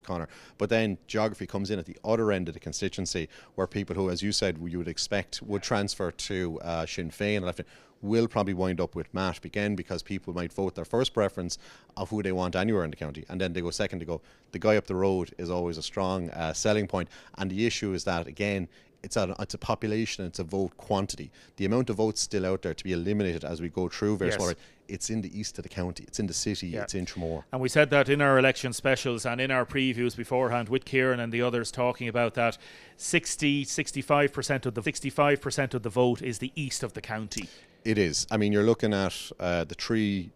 Connor. But then geography comes in at the other end of the constituency, where people who, as you said, you would expect would transfer to Sinn Féin left will probably wind up with Matt again, because people might vote their first preference of who they want anywhere in the county, and then they go second to go, the guy up the road is always a strong selling point. And the issue is that, again, it's a population, it's a vote quantity. The amount of votes still out there to be eliminated as we go through various yes. It's in the east of the county, it's in the city, it's in Tramore. And we said that in our election specials and in our previews beforehand with Kieran and the others talking about that 65% of the vote is the east of the county. It is. I mean, you're looking at the three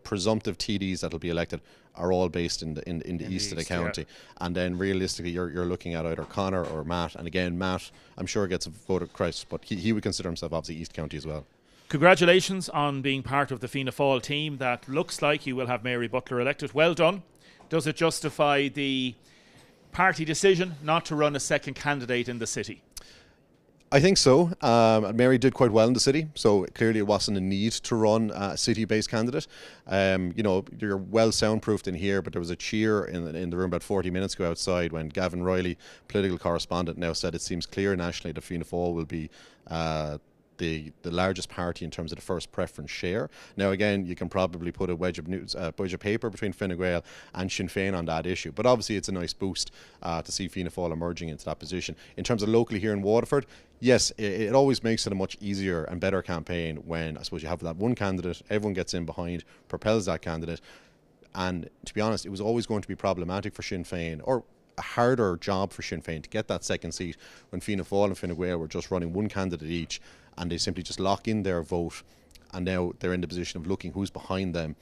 presumptive TDs that'll be elected are all based in the east of the county, and then realistically you're looking at either Connor or Matt, and again Matt I'm sure gets a vote of Christ, but he would consider himself obviously East County as well. Congratulations on being part of the Fianna Fáil team that looks like you will have Mary Butler elected. Well done. Does it justify the party decision not to run a second candidate in the city? I think so. Mary did quite well in the city, so clearly it wasn't a need to run a city-based candidate. You're well soundproofed in here, but there was a cheer in the room about 40 minutes ago outside when Gavin Riley, political correspondent, now said it seems clear nationally that Fianna Fáil will be the largest party in terms of the first preference share. Now again, you can probably put a wedge of paper between Fine Gael and Sinn Féin on that issue, but obviously it's a nice boost to see Fianna Fáil emerging into that position. In terms of locally here in Waterford, yes, it always makes it a much easier and better campaign when I suppose you have that one candidate, everyone gets in behind, propels that candidate, and to be honest, it was always going to be problematic for Sinn Féin, or a harder job for Sinn Féin to get that second seat when Fianna Fáil and Fine Gael were just running one candidate each, and they simply just lock in their vote, and now they're in the position of looking who's behind them,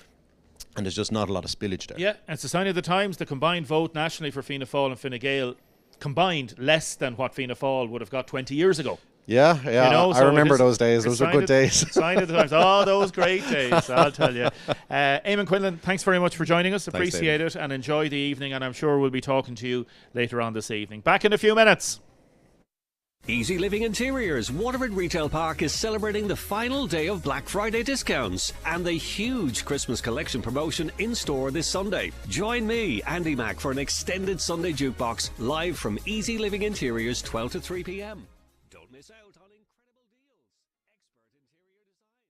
and there's just not a lot of spillage there. Yeah, it's a sign of the times. The combined vote nationally for Fianna Fáil and Fine Gael combined less than what Fianna Fáil would have got 20 years ago. Yeah, I remember those days. Those were good days. Sign of the times. Oh, those great days, I'll tell you. Eamon Quinlan, thanks very much for joining us. Appreciate it, and enjoy the evening, and I'm sure we'll be talking to you later on this evening. Back in a few minutes. Easy Living Interiors Waterford Retail Park is celebrating the final day of Black Friday discounts and the huge Christmas collection promotion in store this Sunday. Join me, Andy Mack, for an extended Sunday jukebox live from Easy Living Interiors 12 to 3 p.m. Don't miss out on incredible deals, expert interior design,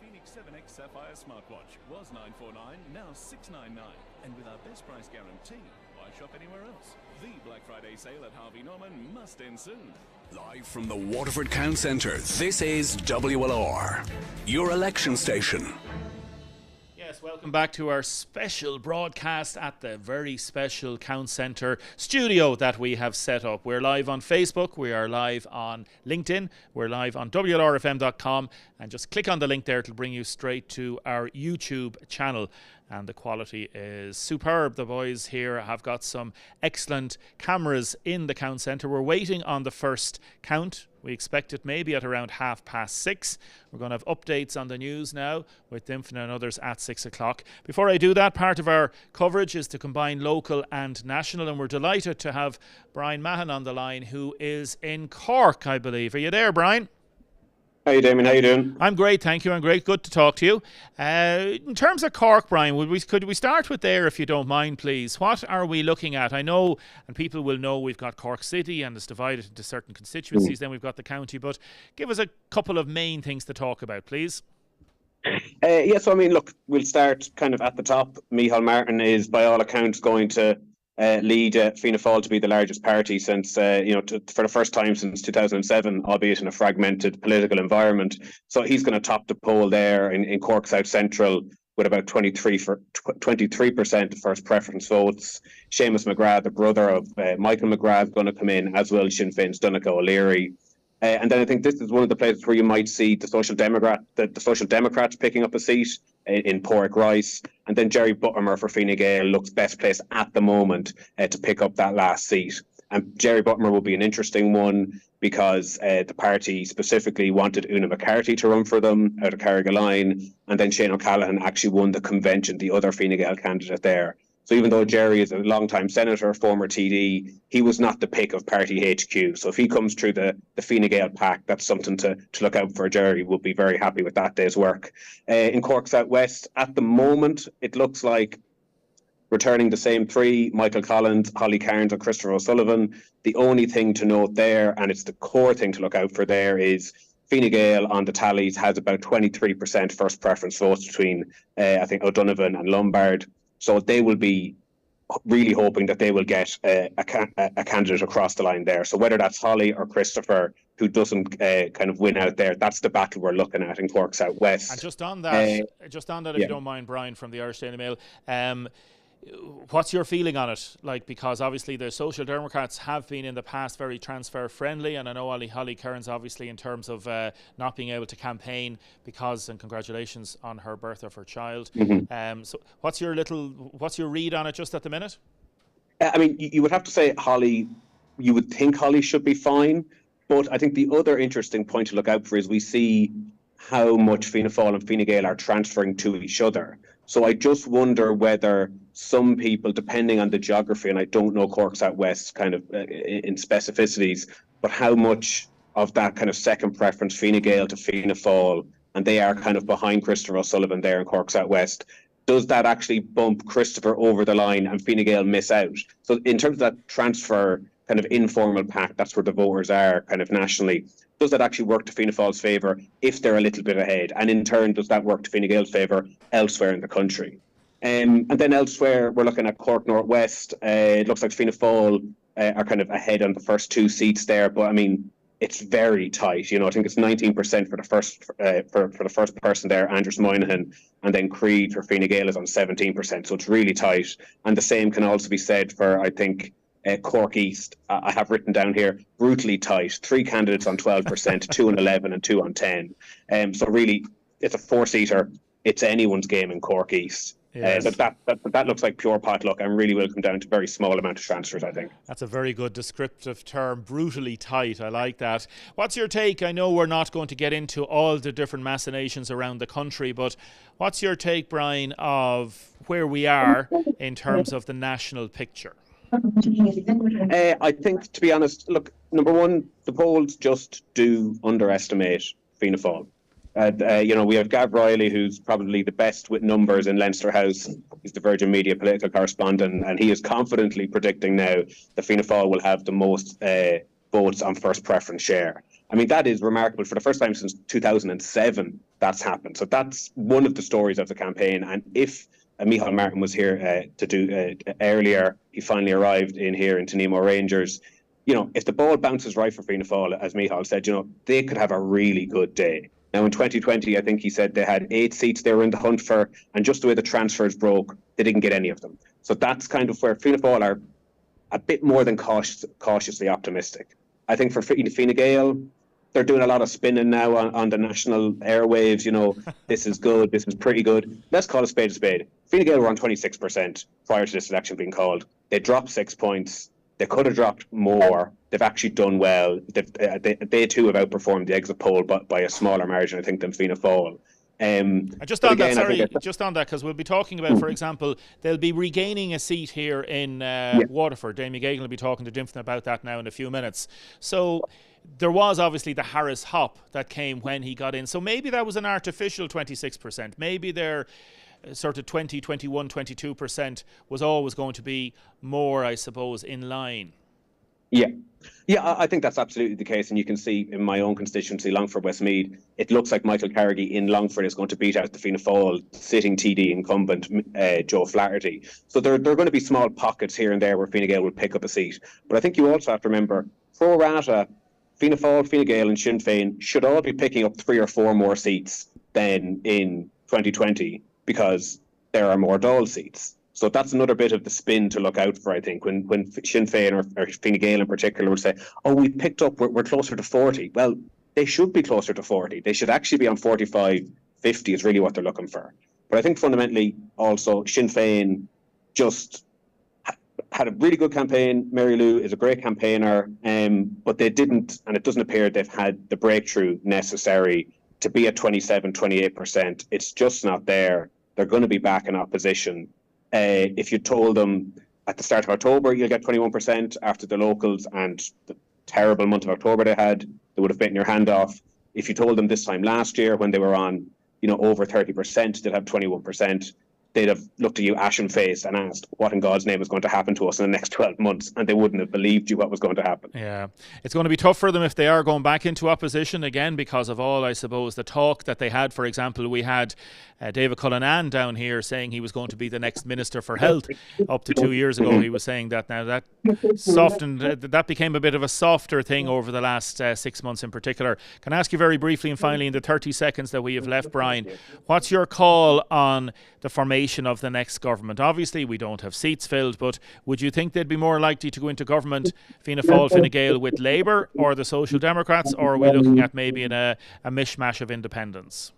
Phoenix 7X Sapphire smartwatch was $949, now $699. And with our best price guarantee, why shop anywhere else? The Black Friday sale at Harvey Norman must end soon. Live from the Waterford Town Centre, this is WLR, your election station. Yes, welcome back to our special broadcast at the very special Town Centre studio that we have set up. We're live on Facebook, we are live on LinkedIn, we're live on WLRFM.com, and just click on the link there, it'll bring you straight to our YouTube channel. And the quality is superb. The boys here have got some excellent cameras in the Town Centre. We're waiting on the first count. We expect it maybe at around 6:30. We're going to have updates on the news now with Dimfna and others at 6 o'clock. Before I do that, part of our coverage is to combine local and national, and we're delighted to have Brian Mahon on the line, who is in Cork, I believe. Are you there, Brian? Hey Damien, how you doing? I'm great, thank you. I'm great. Good to talk to you. In terms of Cork, Brian, could we start with there, if you don't mind, please? What are we looking at? I know, and people will know, we've got Cork City and it's divided into certain constituencies. Then we've got the county. But give us a couple of main things to talk about, please. So I mean, look, we'll start kind of at the top. Micheál Martin is, by all accounts, going to lead Fianna Fáil to be the largest party since, for the first time since 2007, albeit in a fragmented political environment. So he's going to top the poll there in Cork South Central with about 23% of first preference votes. Seamus McGrath, the brother of Michael McGrath, is going to come in, as well Sinn Féin's Donncha O'Leary. And then I think this is one of the places where you might see the Social Democrats picking up a seat in Pádraic Rice. And then Jerry Buttimer for Fine Gael looks best placed at the moment to pick up that last seat. And Jerry Buttimer will be an interesting one because the party specifically wanted Una McCarthy to run for them out of Carrigaline. And then Shane O'Callaghan actually won the convention, the other Fine Gael candidate there. So even though Jerry is a long-time senator, former TD, he was not the pick of party HQ. So if he comes through the Fine Gael pack, that's something to look out for. Jerry will be very happy with that day's work. In Cork South West, at the moment, it looks like returning the same three: Michael Collins, Holly Cairns and Christopher O'Sullivan. The only thing to note there, and it's the core thing to look out for there, is Fine Gael on the tallies has about 23% first preference votes between, I think, O'Donovan and Lombard. So they will be really hoping that they will get a candidate across the line there. So whether that's Holly or Christopher who doesn't kind of win out there, that's the battle we're looking at in Cork South West. And just on that, if you don't mind, Brian, from the Irish Daily Mail, what's your feeling on it? Like, because obviously the Social Democrats have been in the past very transfer friendly, and I know Holly Cairns, obviously, in terms of not being able to campaign because, and congratulations on her birth of her child. So what's your read on it just at the minute? I mean, you would have to say Holly, you would think Holly should be fine, but I think the other interesting point to look out for is we see how much Fianna Fáil and Fine Gael are transferring to each other. So I just wonder whether some people, depending on the geography, and I don't know Cork South West kind of in specificities, but how much of that kind of second preference Fine Gael to Fianna Fáil, and they are kind of behind Christopher O'Sullivan there in Cork South West, does that actually bump Christopher over the line and Fine Gael miss out? So in terms of that transfer kind of informal pact, that's where the voters are kind of nationally. Does that actually work to Fianna Fáil's favour if they're a little bit ahead? And in turn, does that work to Fine Gael's favour elsewhere in the country? And then elsewhere, we're looking at Cork North West. It looks like Fianna Fáil are kind of ahead on the first two seats there. But I mean, it's very tight. You know, I think it's 19% for the first for the first person there, Andrews Moynihan, and then Creed for Fine Gael is on 17%. So it's really tight. And the same can also be said for, I think, Cork East. I have written down here, brutally tight. 3 candidates on 12%, 2 on 11 and 2 on 10. So really, it's a 4-seater. It's anyone's game in Cork East. Yes. But that looks like pure potluck and really will come down to a very small amount of transfers, I think. That's a very good descriptive term, brutally tight. I like that. What's your take? I know we're not going to get into all the different machinations around the country, but what's your take, Brian, of where we are in terms of the national picture? I think, to be honest, look, number one, the polls just do underestimate Fianna Fáil. We have Gav Riley, who's probably the best with numbers in Leinster House. He's the Virgin Media political correspondent, and he is confidently predicting now that Fianna Fáil will have the most votes on first preference share. I mean, that is remarkable. For the first time since 2007, that's happened. So that's one of the stories of the campaign. And if Micheál Martin was here to do earlier, he finally arrived in here in Nemo Rangers. You know, if the ball bounces right for Fianna Fáil, as Micheál said, they could have a really good day. Now, in 2020, I think he said they had 8 seats they were in the hunt for, and just the way the transfers broke, they didn't get any of them. So that's kind of where Fianna Fáil are a bit more than cautiously optimistic. I think for Fine Gael, they're doing a lot of spinning now on the national airwaves. This is good, this is pretty good. Let's call a spade a spade. Fine Gael were on 26% prior to this election being called. They dropped 6 points. They could have dropped more. They've actually done well. They too have outperformed the exit poll by a smaller margin, I think, than Fianna Fáil. And just on that, because we'll be talking about, for example, they'll be regaining a seat here in Waterford. Damien Gagan will be talking to Dimphna about that now in a few minutes. So there was obviously the Harris hop that came when he got in. So maybe that was an artificial 26%. Maybe their sort of 20, 21, 22% was always going to be more, I suppose, in line. Yeah, I think that's absolutely the case. And you can see in my own constituency, Longford Westmeath, it looks like Michael Carrigy in Longford is going to beat out the Fianna Fáil sitting TD incumbent, Joe Flaherty. So there are going to be small pockets here and there where Fine Gael will pick up a seat. But I think you also have to remember, pro rata, Fianna Fáil, Fine Gael and Sinn Féin should all be picking up 3 or 4 more seats than in 2020 because there are more Dáil seats. So that's another bit of the spin to look out for, I think, when Sinn Féin or Fine Gael in particular would say, oh, we picked up, we're closer to 40. Well, they should be closer to 40. They should actually be on 45, 50 is really what they're looking for. But I think fundamentally also Sinn Féin just had a really good campaign. Mary Lou is a great campaigner, but they didn't, and it doesn't appear they've had the breakthrough necessary to be at 27, 28%. It's just not there. They're going to be back in opposition. If you told them at the start of October you'll get 21% after the locals and the terrible month of October they had, they would have bitten your hand off. If you told them this time last year when they were on, over 30%, they'd have 21%. They'd have looked at you ashen-faced and asked what in God's name is going to happen to us in the next 12 months, and they wouldn't have believed you what was going to happen. Yeah, it's going to be tough for them if they are going back into opposition again because of all, I suppose, the talk that they had. For example, we had David Cullinan down here saying he was going to be the next Minister for Health. Up to 2 years ago, he was saying that. Now, that softened, that became a bit of a softer thing over the last 6 months in particular. Can I ask you very briefly and finally in the 30 seconds that we have left, Brian, what's your call on the formation of the next government? Obviously, we don't have seats filled, but would you think they'd be more likely to go into government, Fianna Fáil, Fine Gael, with Labour or the Social Democrats, or are we looking at maybe in a mishmash of independents?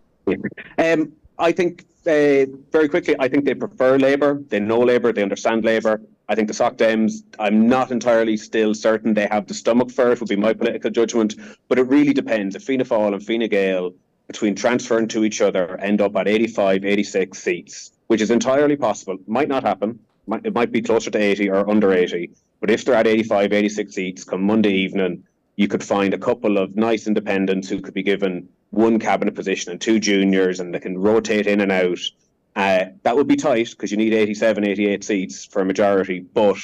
I think, very quickly, I think they prefer Labour. They know Labour, they understand Labour. I think the Soc Dems, I'm not entirely still certain they have the stomach for it, would be my political judgment, but it really depends. If Fianna Fáil and Fine Gael, between transferring to each other, end up at 85, 86 seats, which is entirely possible. Might not happen. It might be closer to 80 or under 80. But if they're at 85, 86 seats come Monday evening, you could find a couple of nice independents who could be given 1 cabinet position and 2 juniors, and they can rotate in and out. That would be tight because you need 87, 88 seats for a majority. But,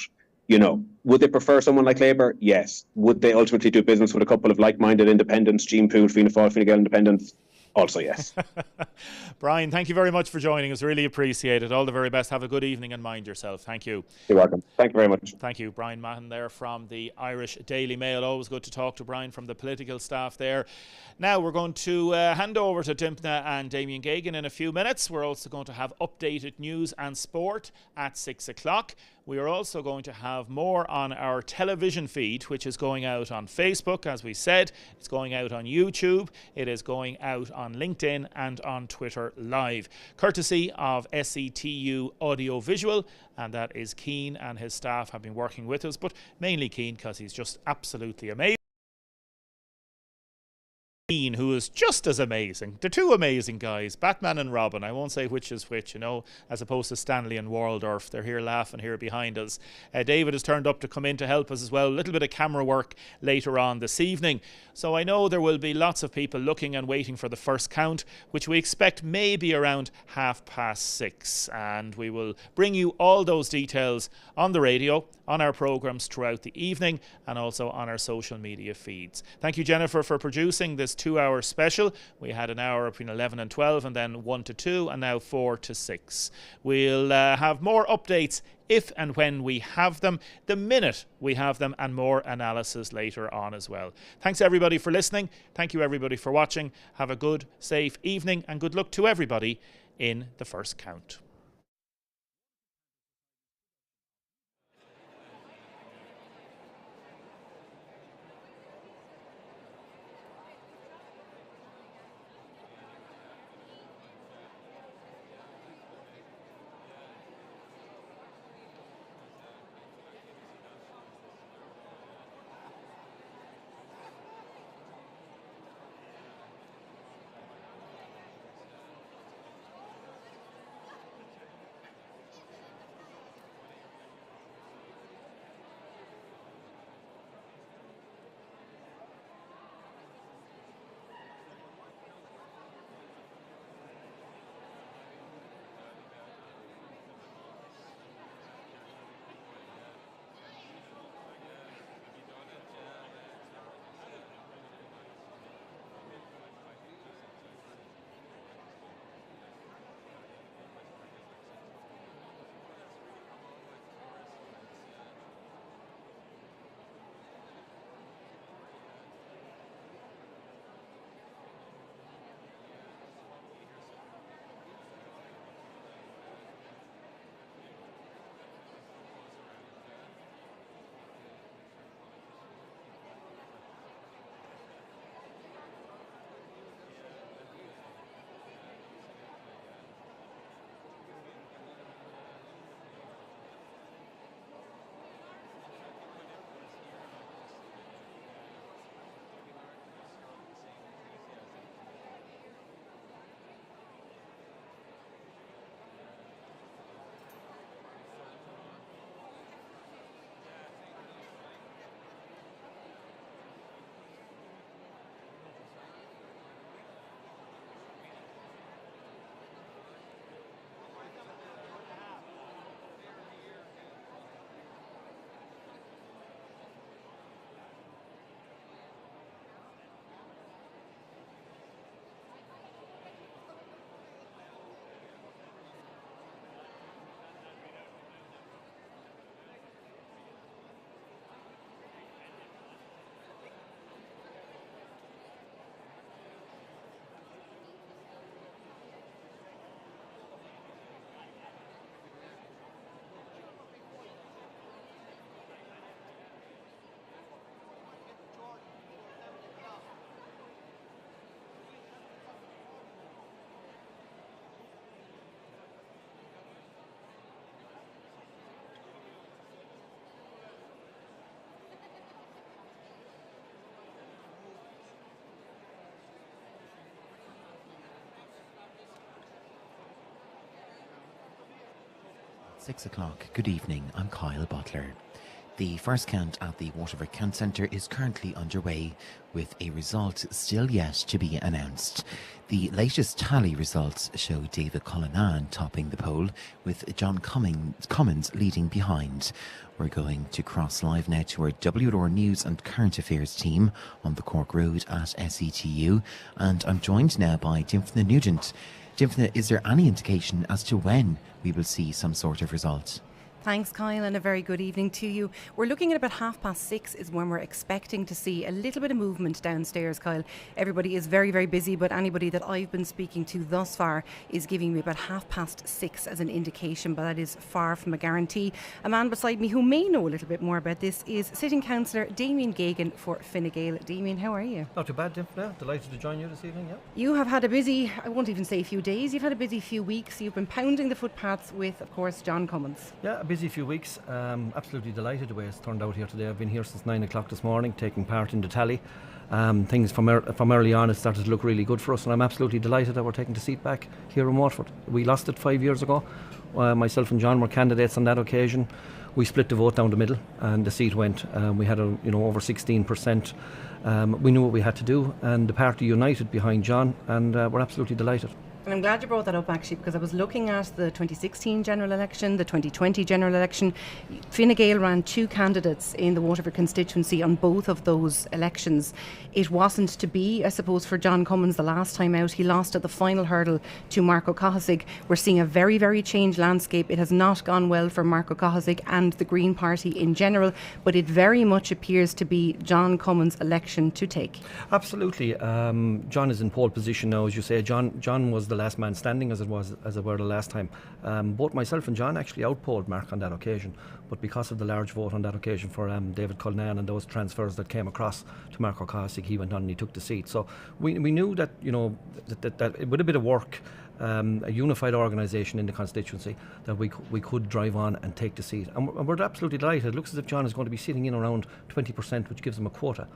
would they prefer someone like Labour? Yes. Would they ultimately do business with a couple of like-minded independents, Jean Poole, Fianna Fáil, Fine Gael independents? Also, yes. Brian, thank you very much for joining us. Really appreciate it. All the very best. Have a good evening and mind yourself. Thank you. You're welcome. Thank you very much. Thank you. Brian Mahon there from the Irish Daily Mail. Always good to talk to Brian from the political staff there. Now we're going to hand over to Dimphna and Damien Gagan in a few minutes. We're also going to have updated news and sport at 6 o'clock. We are also going to have more on our television feed, which is going out on Facebook, as we said. It's going out on YouTube. It is going out on LinkedIn and on Twitter Live, courtesy of SETU Audiovisual. And that is Keane and his staff have been working with us, but mainly Keane because he's just absolutely amazing. Who is just as amazing. The two amazing guys, Batman and Robin. I won't say which is which, as opposed to Stanley and Waldorf. They're here laughing here behind us. David has turned up to come in to help us as well. A little bit of camera work later on this evening. So I know there will be lots of people looking and waiting for the first count, which we expect maybe around 6:30. And we will bring you all those details on the radio, on our programmes throughout the evening, and also on our social media feeds. Thank you, Jennifer, for producing this 2-hour special. We had an hour between 11 and 12, and then 1 to 2, and now 4 to 6. We'll have more updates if and when we have them, the minute we have them, and more analysis later on as well. Thanks everybody for listening. Thank you everybody for watching. Have a good, safe evening, and good luck to everybody in the first count. 6 o'clock. Good evening. I'm Kyle Butler. The first count at the Waterford Count Centre is currently underway, with a result still yet to be announced. The latest tally results show David Cullinane topping the poll, with John Cummins leading behind. We're going to cross live now to our WLR News and Current Affairs team on the Cork Road at SETU, and I'm joined now by Dymphna Nugent. Dymphna, is there any indication as to when we will see some sort of result? Thanks, Kyle, and a very good evening to you. We're looking at about 6:30 is when we're expecting to see a little bit of movement downstairs, Kyle. Everybody is very, very busy, but anybody that I've been speaking to thus far is giving me about 6:30 as an indication, but that is far from a guarantee. A man beside me who may know a little bit more about this is Sitting Councillor Damien Geoghegan for Fine Gael. Damien, how are you? Not too bad, Dymphna. Delighted to join you this evening, yeah. You have had a busy, I won't even say a few days, you've had a busy few weeks. You've been pounding the footpaths with, of course, John Cummins. Yeah, a busy few weeks. Absolutely delighted the way it's turned out here today. I've been here since 9 o'clock this morning, taking part in the tally. Things from early on, it started to look really good for us, and I'm absolutely delighted that we're taking the seat back here in Waterford. We lost it 5 years ago. Myself and John were candidates on that occasion. We split the vote down the middle, and the seat went. We had over 16%. We knew what we had to do, and the party united behind John, and we're absolutely delighted. And I'm glad you brought that up, actually, because I was looking at the 2016 general election, the 2020 general election. Fine Gael ran 2 candidates in the Waterford constituency on both of those elections. It wasn't to be, I suppose, for John Cummins the last time out. He lost at the final hurdle to Marco Kohosig. We're seeing a very, very changed landscape. It has not gone well for Marco Kohosig and the Green Party in general, but it very much appears to be John Cummins' election to take. Absolutely. John is in pole position now, as you say. John was the last man standing, as it were the last time. Both myself and John actually outpolled Mark on that occasion, but because of the large vote on that occasion for David Cullinane and those transfers that came across to Marco Kohosig, he went on and he took the seat. So we knew that that with a bit of work, a unified organisation in the constituency, that we could drive on and take the seat, and we're absolutely delighted. It looks as if John is going to be sitting in around 20%, which gives him a quota,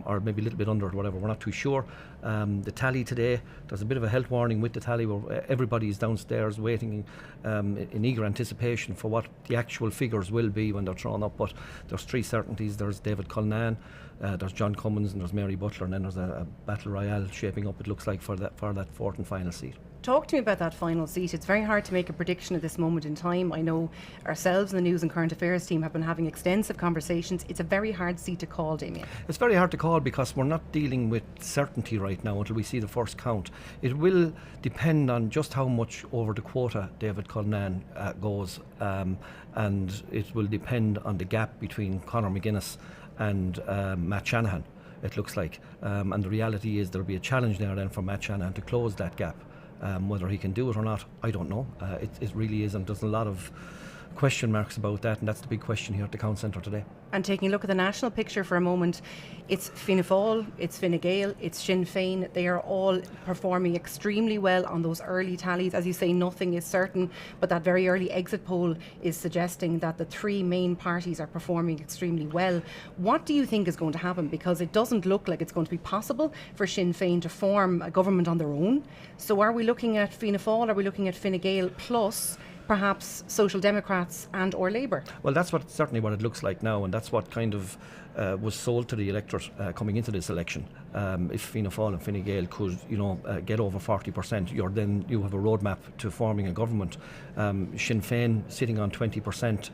or maybe a little bit under or whatever. We're not too sure. The tally today, there's a bit of a health warning with the tally, where everybody is downstairs waiting in eager anticipation for what the actual figures will be when they're thrown up. But there's 3 certainties. There's David Cullinane, there's John Cummins, and there's Mary Butler, and then there's a battle royale shaping up, it looks like, for that 4th and final seat. Talk to me about that final seat. It's very hard to make a prediction at this moment in time. I know ourselves and the News and Current Affairs team have been having extensive conversations. It's a very hard seat to call, Damien. It's very hard to call because we're not dealing with certainty right now until we see the first count. It will depend on just how much over the quota David Cullinane goes, and it will depend on the gap between Conor McGuinness and Matt Shanahan, it looks like. And the reality is there'll be a challenge there then for Matt Shanahan to close that gap. Whether he can do it or not, I don't know. It really is, and there's a lot of question marks about that, and that's the big question here at the Count Centre today. And taking a look at the national picture for a moment, it's Fianna Fáil, it's Fine Gael, it's Sinn Féin. They are all performing extremely well on those early tallies. As you say, nothing is certain, but that very early exit poll is suggesting that the 3 main parties are performing extremely well. What do you think is going to happen? Because it doesn't look like it's going to be possible for Sinn Féin to form a government on their own. So are we looking at Fianna Fáil, are we looking at Fine Gael plus perhaps Social Democrats and or Labour? Well, that's certainly what it looks like now, and that's what kind of was sold to the electorate coming into this election. If Fianna Fáil and Fine Gael could, get over 40%, you have a roadmap to forming a government. Sinn Féin sitting on 20%.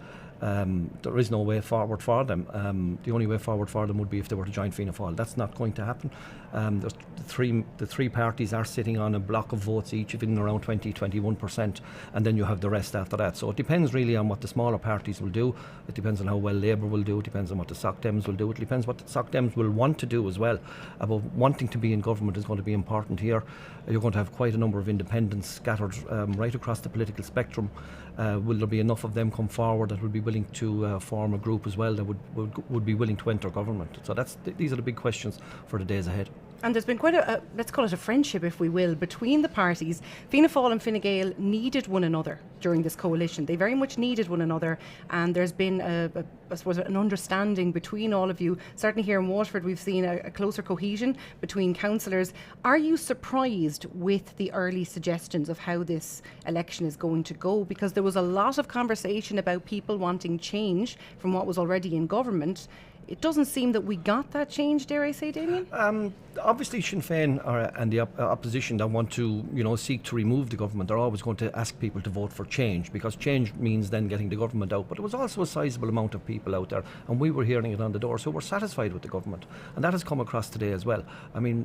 There is no way forward for them. The only way forward for them would be if they were to join Fianna Fáil. That's not going to happen. The three parties are sitting on a block of votes each, in around 21%, and then you have the rest after that. So it depends really on what the smaller parties will do. It depends on how well Labour will do. It depends on what the Soc Dems will do. It depends what the Soc Dems will want to do as well. About wanting to be in government is going to be important here. You're going to have quite a number of independents scattered right across the political spectrum. Will there be enough of them come forward that will be willing to form a group as well that would be willing to enter government? So these are the big questions for the days ahead. And there's been quite let's call it a friendship, if we will, between the parties. Fianna Fáil and Fine Gael needed one another during this coalition. They very much needed one another, and there's been, I suppose, an understanding between all of you. Certainly here in Waterford, we've seen a closer cohesion between councillors. Are you surprised with the early suggestions of how this election is going to go? Because there was a lot of conversation about people wanting change from what was already in government. It doesn't seem that we got that change, dare I say, Damien? Obviously, Sinn Féin and the opposition that want to, seek to remove the government are always going to ask people to vote for change, because change means then getting the government out. But there was also a sizable amount of people out there, and we were hearing it on the door, so we're satisfied with the government. And that has come across today as well. I mean,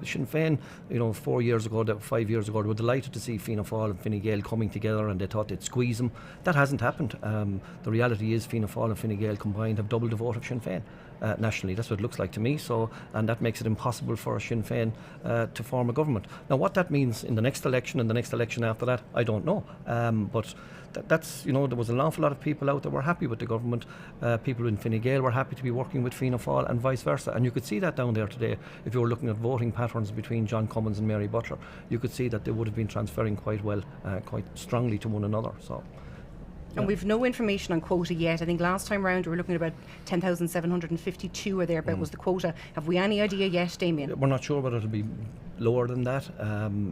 Sinn Féin, 4 years ago, 5 years ago, they were delighted to see Fianna Fáil and Fine Gael coming together, and they thought they'd squeeze them. That hasn't happened. The reality is Fianna Fáil and Fine Gael combined have doubled the vote of Sinn Féin. Nationally, that's what it looks like to me. And that makes it impossible for Sinn Féin to form a government. Now, what that means in the next election and the next election after that, I don't know. But that's there was an awful lot of people out there were happy with the government. People in Fine Gael were happy to be working with Fianna Fáil, and vice versa. And you could see that down there today. If you were looking at voting patterns between John Cummins and Mary Butler, you could see that they would have been transferring quite well, quite strongly to one another. So. And we've no information on quota yet. I think last time round we were looking at about 10,752 or thereabout was the quota. Have we any idea yet, Damien? We're not sure whether it'll be lower than that,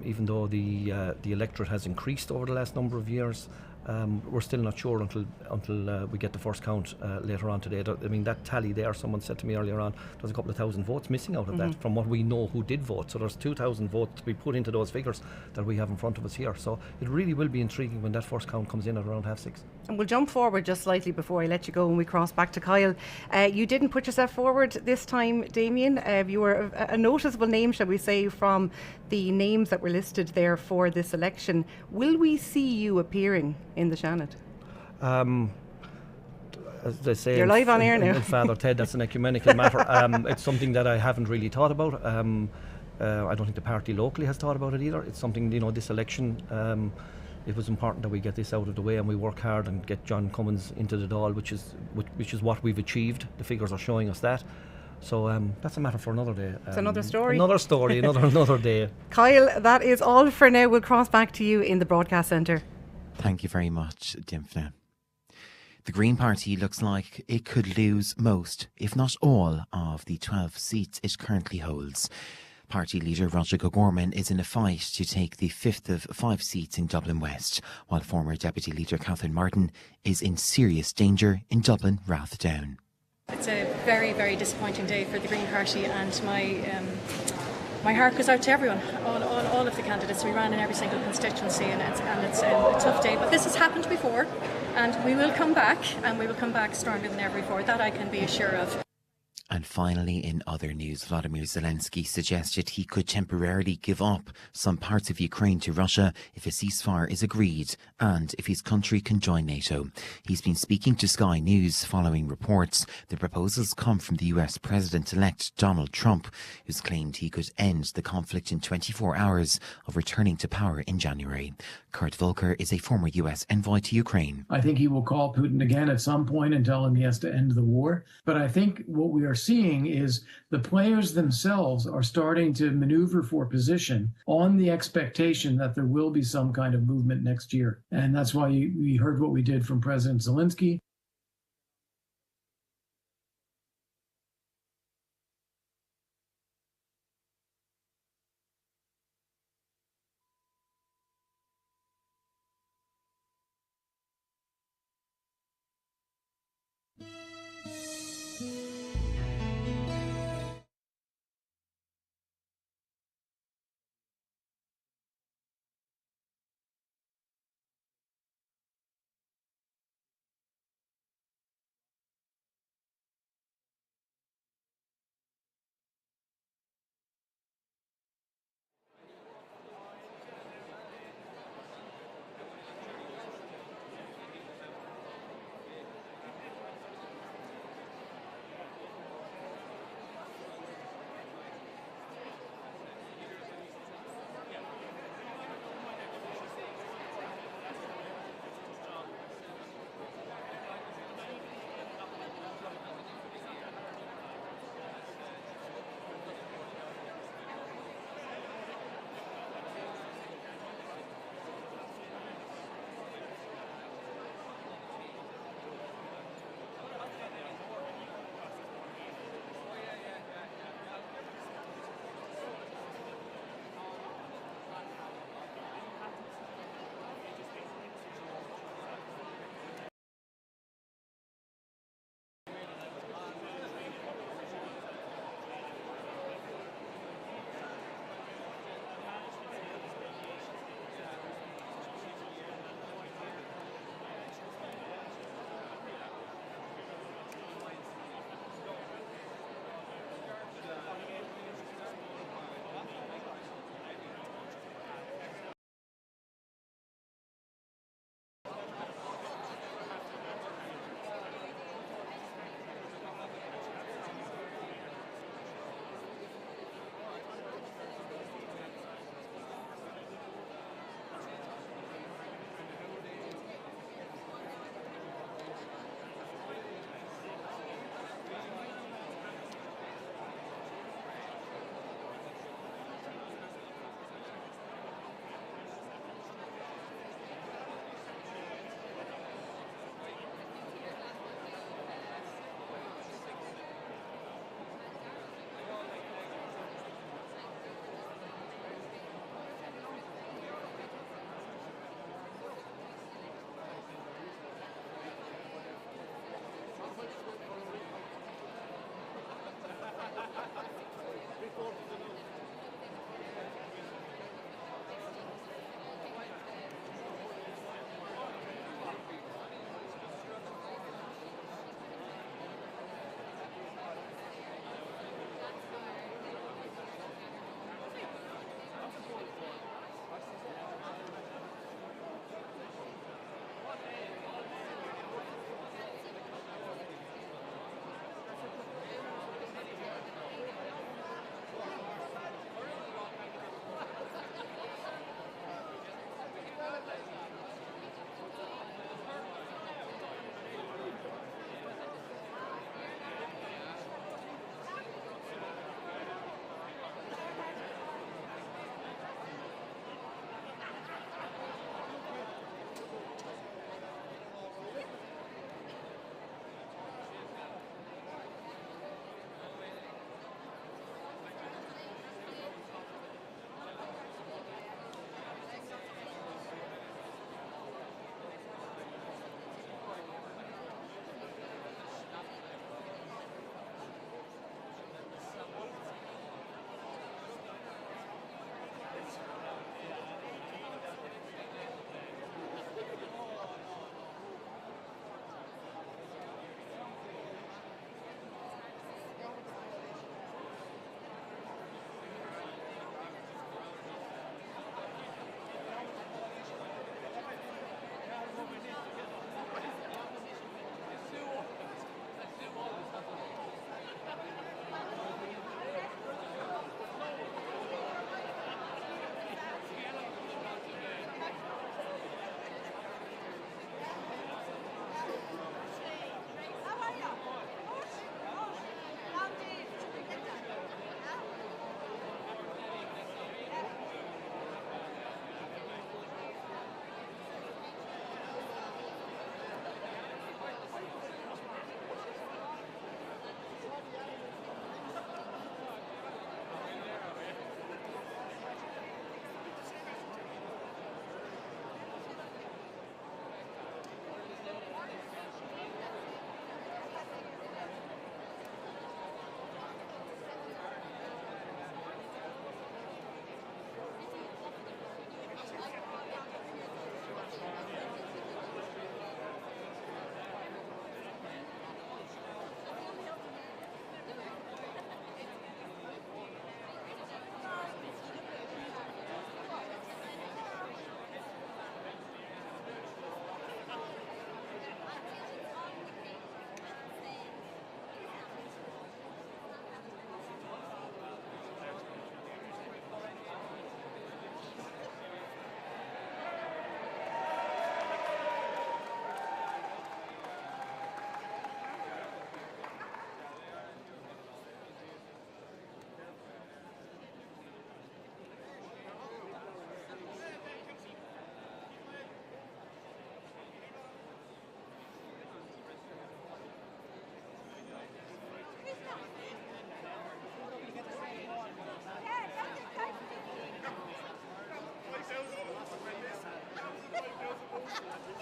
even though the electorate has increased over the last number of years. We're still not sure until we get the first count later on today. I mean, that tally there, someone said to me earlier on, there's a couple of thousand votes missing out of that from what we know who did vote. So there's 2,000 votes to be put into those figures that we have in front of us here. So it really will be intriguing when that first count comes in at around 6:30. And we'll jump forward just slightly before I let you go and we cross back to Kyle. You didn't put yourself forward this time, Damien. You were a noticeable name, shall we say, from the names that were listed there for this election. Will we see you appearing in the Shannon? As they say, you're live on air now. Father Ted, that's an ecumenical matter. It's something that I haven't really thought about. I don't think the party locally has thought about it either. It's something, this election, it was important that we get this out of the way and we work hard and get John Cummins into the Dáil, which is what we've achieved. The figures are showing us that. So that's a matter for another day. It's another story. Another day. Kyle, that is all for now. We'll cross back to you in the broadcast centre. Thank you very much, Dimfna. The Green Party looks like it could lose most, if not all, of the 12 seats it currently holds. Party leader Roger O'Gorman is in a fight to take the 5th of 5 seats in Dublin West, while former Deputy Leader Catherine Martin is in serious danger in Dublin Rathdown. It's a very, very disappointing day for the Green Party, and my heart goes out to everyone, all of the candidates. We ran in every single constituency, and it's a tough day. But this has happened before, and we will come back, and we will come back stronger than ever before. That I can be assured of. And finally, in other news, Vladimir Zelensky suggested he could temporarily give up some parts of Ukraine to Russia if a ceasefire is agreed and if his country can join NATO. He's been speaking to Sky News following reports the proposals come from the US President-elect Donald Trump, who's claimed he could end the conflict in 24 hours of returning to power in January. Kurt Volker is a former US envoy to Ukraine. I think he will call Putin again at some point and tell him he has to end the war. But I think what we are seeing is the players themselves are starting to maneuver for position on the expectation that there will be some kind of movement next year. And that's why we heard what we did from President Zelensky.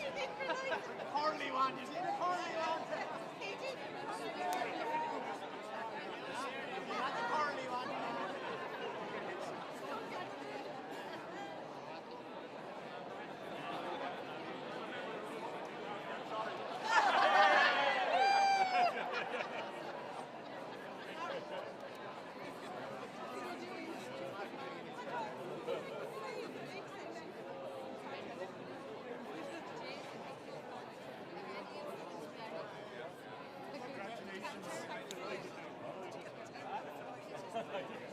Corley one, you see the Corley one? Not the Corley one. Congratulations.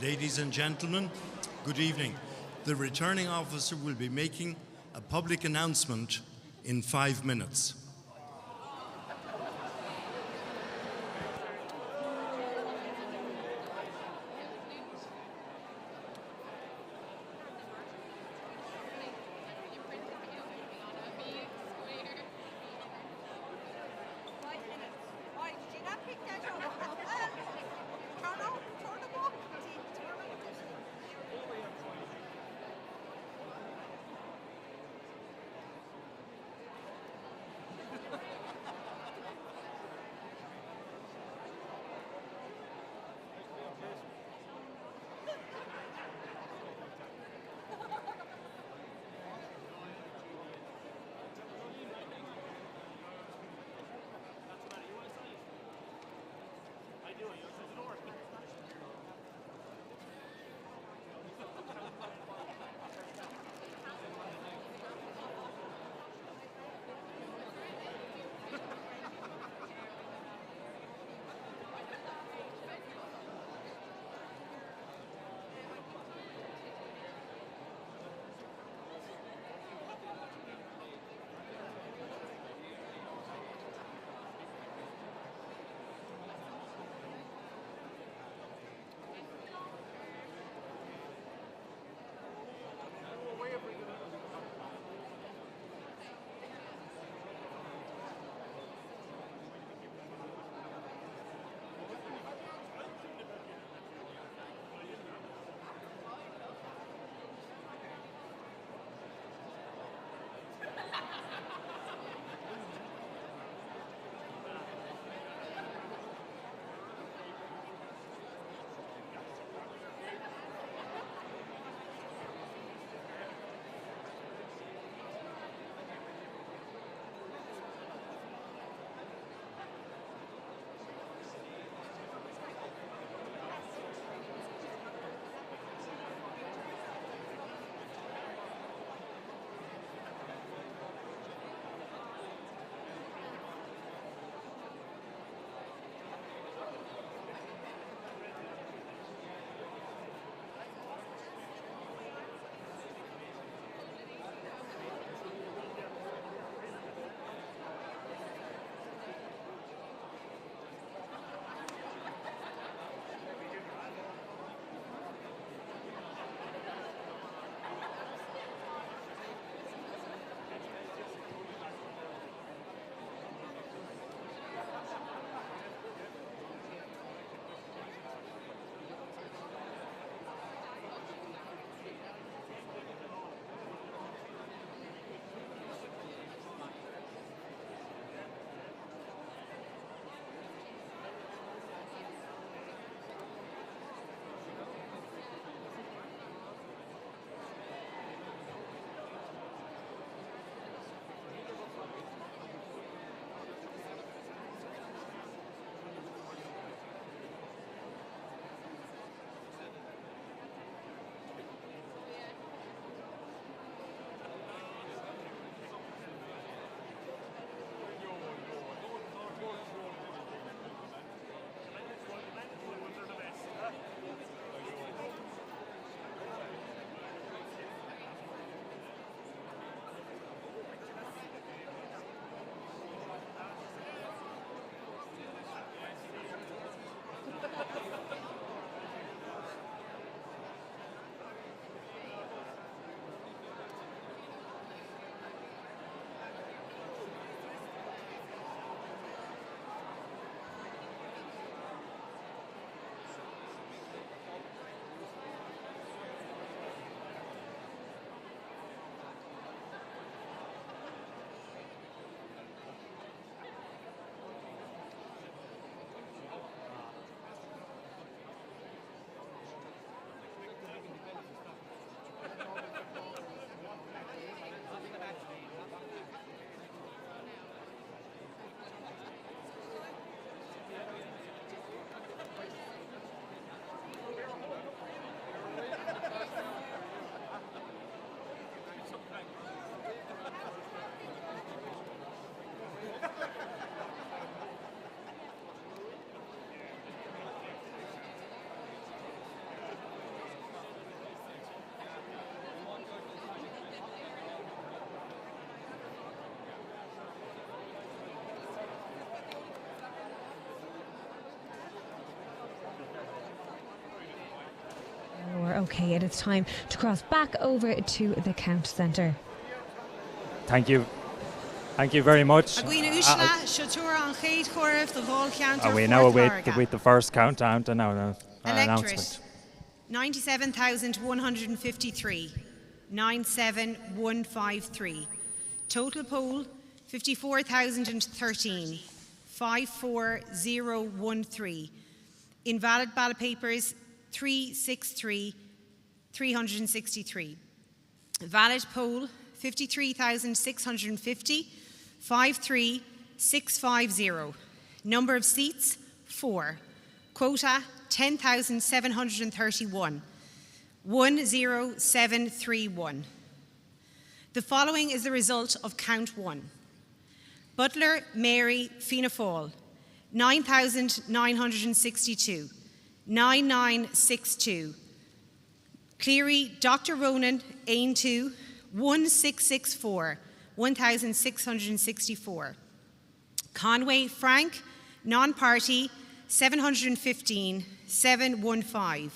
Ladies and gentlemen, good evening. The returning officer will be making a public announcement in 5 minutes. OK, it is time to cross back over to the count centre. Thank you. Thank you very much. We now await the first countdown to now announcement. 97,153. 97153. Total poll 54,013. 54013. Invalid ballot papers 363. Valid poll 53,650. 53650. Number of seats 4. Quota 10,731. 10731. The following is the result of count 1. Butler Mary Fianna Fáil 9,962. 9962. Cleary Dr. Ronan Ain 2 1664. 1,664. Conway Frank non-party 715. 715.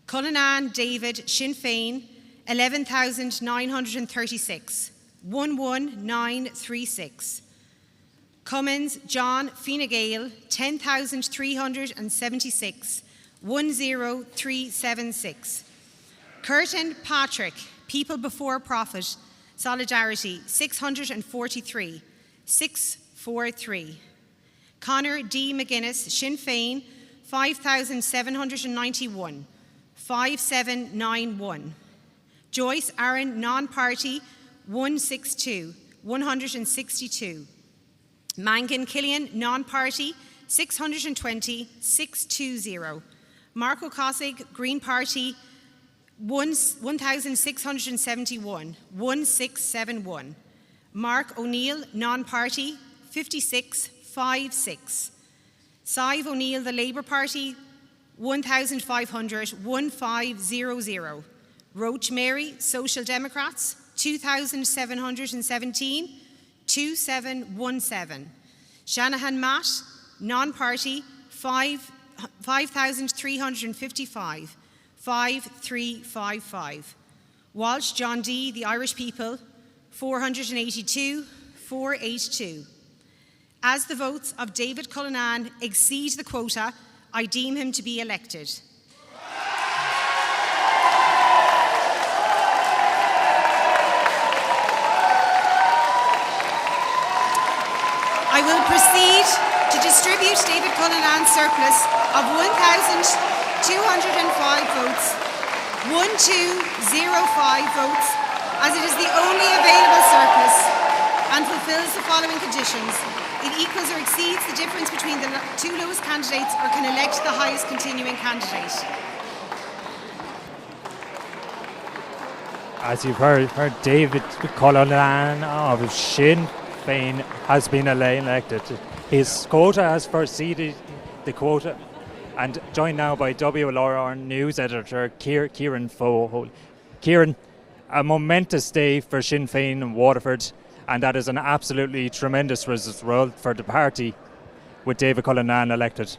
Cullinan David Sinn Féin 11,936. 11936. Cummins John Fine Gael 10,376. 10376. Curtin Patrick People Before Profit Solidarity 643. 643. Conor D. McGuinness Sinn Féin 5,791. 5791. Joyce Aaron non-party 162. 162. Mangan Killian non-party 620. 620. Marco Cossig Green Party 1,671. 1671. Mark O'Neill non-party 5656. Sive O'Neill the Labour Party 1,500. 1500. Roach Mary Social Democrats 2,717. 2717. Shanahan Matt non-party 5,355. 5355. Walsh John D. The Irish People 482. 482. As the votes of David Cullinan exceed the quota, I deem him to be elected. I will proceed to distribute David Cullinan's surplus of 1,205 votes, 1205 votes, as it is the only available surplus and fulfills the following conditions. It equals or exceeds the difference between the two lowest candidates or can elect the highest continuing candidate. As you've heard David Cullinan of Sinn Féin has been elected. His quota has preceded the quota, and joined now by WLR News editor Kieran Fohol. Kieran, a momentous day for Sinn Féin in Waterford, and that is an absolutely tremendous result for the party with David Cullinan elected.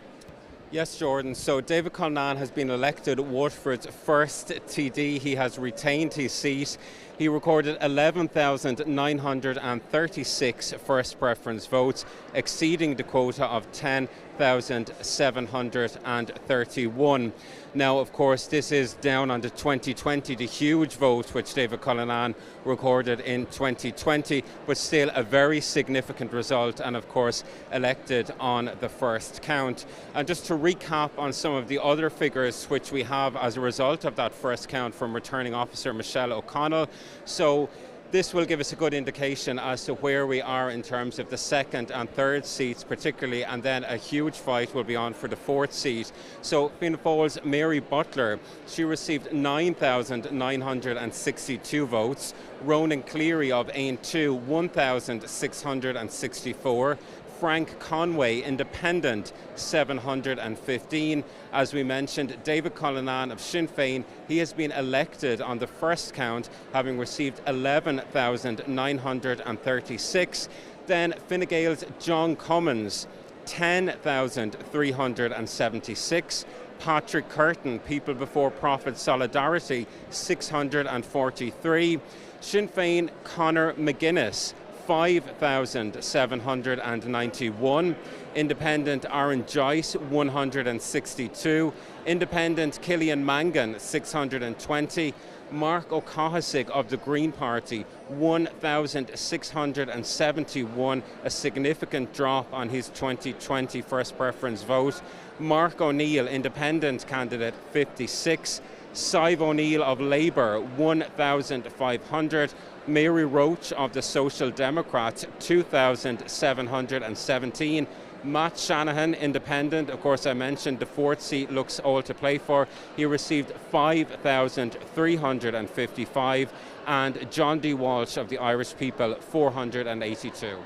Yes, Jordan. So David Cullinan has been elected Waterford's first TD. He has retained his seat. He recorded 11,936 first preference votes, exceeding the quota of 10,731. Now, of course, this is down on the 2020, the huge vote which David Cullinan recorded in 2020, but still a very significant result, and of course elected on the first count. And just to recap on some of the other figures which we have as a result of that first count from returning officer Michelle O'Connell. So this will give us a good indication as to where we are in terms of the second and third seats particularly, and then a huge fight will be on for the fourth seat. So Fianna Fáil's Mary Butler, she received 9,962 votes. Ronan Cleary of Ain 2, 1,664. Frank Conway, Independent, 715. As we mentioned, David Cullinan of Sinn Féin, he has been elected on the first count, having received 11,936. Then Fine Gael's John Cummins, 10,376. Patrick Curtin, People Before Profit Solidarity, 643. Sinn Féin, Conor McGuinness, 5,791. Independent Aaron Joyce, 162. Independent Killian Mangan, 620. Mark O'Cahasig of the Green Party, 1,671, a significant drop on his 2020 first preference vote. Mark O'Neill, Independent candidate, 56. Sive O'Neill of Labour, 1,500. Mary Roach of the Social Democrats, 2,717. Matt Shanahan, Independent, of course I mentioned the fourth seat looks all to play for. He received 5,355. And John D. Walsh of the Irish People, 482.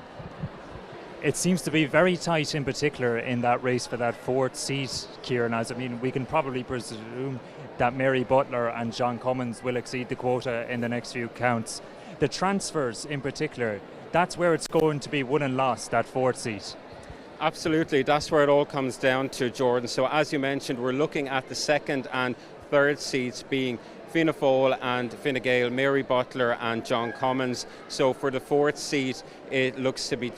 It seems to be very tight in particular in that race for that fourth seat, Kieran. As I mean, we can probably presume that Mary Butler and John Cummins will exceed the quota in the next few counts. The transfers in particular, that's where it's going to be won and lost, that fourth seat. Absolutely, that's where it all comes down to, Jordan. So as you mentioned, we're looking at the second and third seats being Fianna Fáil and Fine Gael, Mary Butler and John Cummins. So for the fourth seat, it looks to be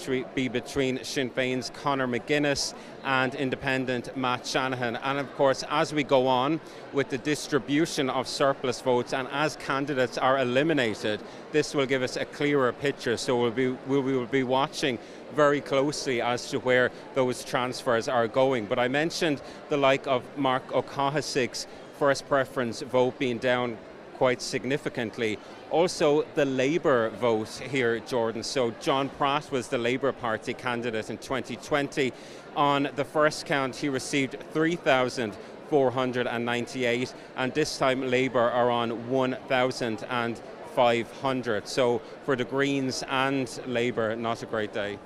between Sinn Féin's Conor McGuinness and Independent Matt Shanahan. And of course, as we go on with the distribution of surplus votes and as candidates are eliminated, this will give us a clearer picture. So we will be watching very closely as to where those transfers are going. But I mentioned the like of Mark O'Cahasig's first preference vote being down quite significantly. Also the Labour vote here, Jordan. So John Pratt was the Labour Party candidate in 2020. On the first count he received 3,498 and this time Labour are on 1,500. So for the Greens and Labour, not a great day.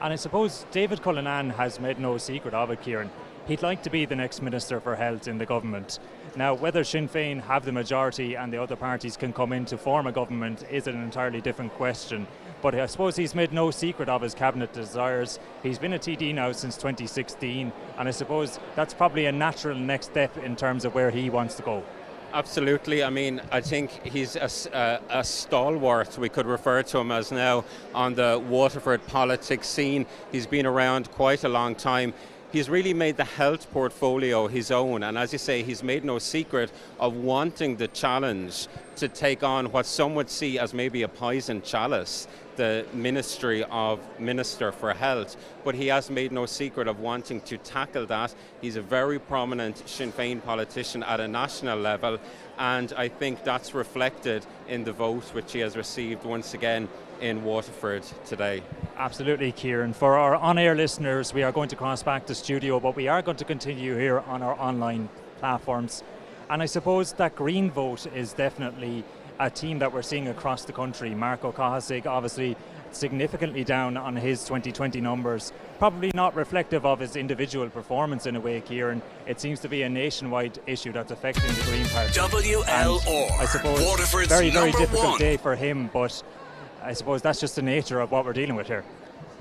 And I suppose David Cullinane has made no secret of it, Kieran. He'd like to be the next Minister for Health in the government. Now, whether Sinn Féin have the majority and the other parties can come in to form a government is an entirely different question. But I suppose he's made no secret of his cabinet desires. He's been a TD now since 2016, and I suppose that's probably a natural next step in terms of where he wants to go. Absolutely. I mean, I think he's a stalwart, we could refer to him as now, on the Waterford politics scene. He's been around quite a long time. He's really made the health portfolio his own, and as you say, he's made no secret of wanting the challenge to take on what some would see as maybe a poison chalice, the Ministry of Minister for Health, but he has made no secret of wanting to tackle that. He's a very prominent Sinn Féin politician at a national level, and I think that's reflected in the vote which he has received once again in Waterford today. Absolutely, Kieran. For our on-air listeners, we are going to cross back to studio, but we are going to continue here on our online platforms. And I suppose that Green vote is definitely a team that we're seeing across the country. Mark O'Cahasig obviously significantly down on his 2020 numbers. Probably not reflective of his individual performance in a way, Kieran. It seems to be a nationwide issue that's affecting the Green Party. WLR, I suppose Waterford's very difficult _1 day for him, but I suppose that's just the nature of what we're dealing with here.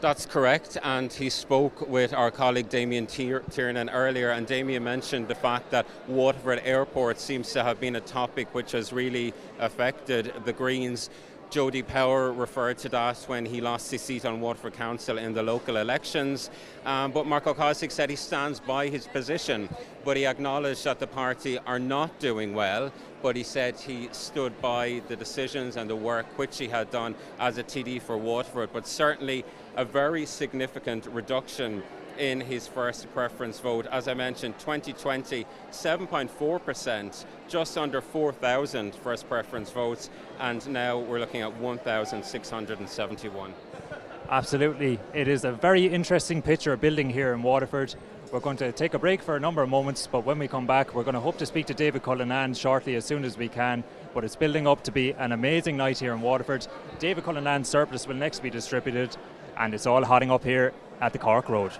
That's correct, and he spoke with our colleague Damien Tiernan earlier, and Damien mentioned the fact that Waterford Airport seems to have been a topic which has really affected the Greens. Jody Power referred to that when he lost his seat on Waterford Council in the local elections. But Mark O'Cahasig said he stands by his position, but he acknowledged that the party are not doing well. But he said he stood by the decisions and the work which he had done as a TD for Waterford, but certainly a very significant reduction in his first preference vote. As I mentioned, 2020, 7.4%, just under 4,000 first preference votes, and now we're looking at 1,671. Absolutely. It is a very interesting picture building here in Waterford. We're going to take a break for a number of moments, but when we come back, we're going to hope to speak to David Cullinane shortly as soon as we can. But it's building up to be an amazing night here in Waterford. David Cullinane's surplus will next be distributed, and it's all hotting up here at the Cork Road.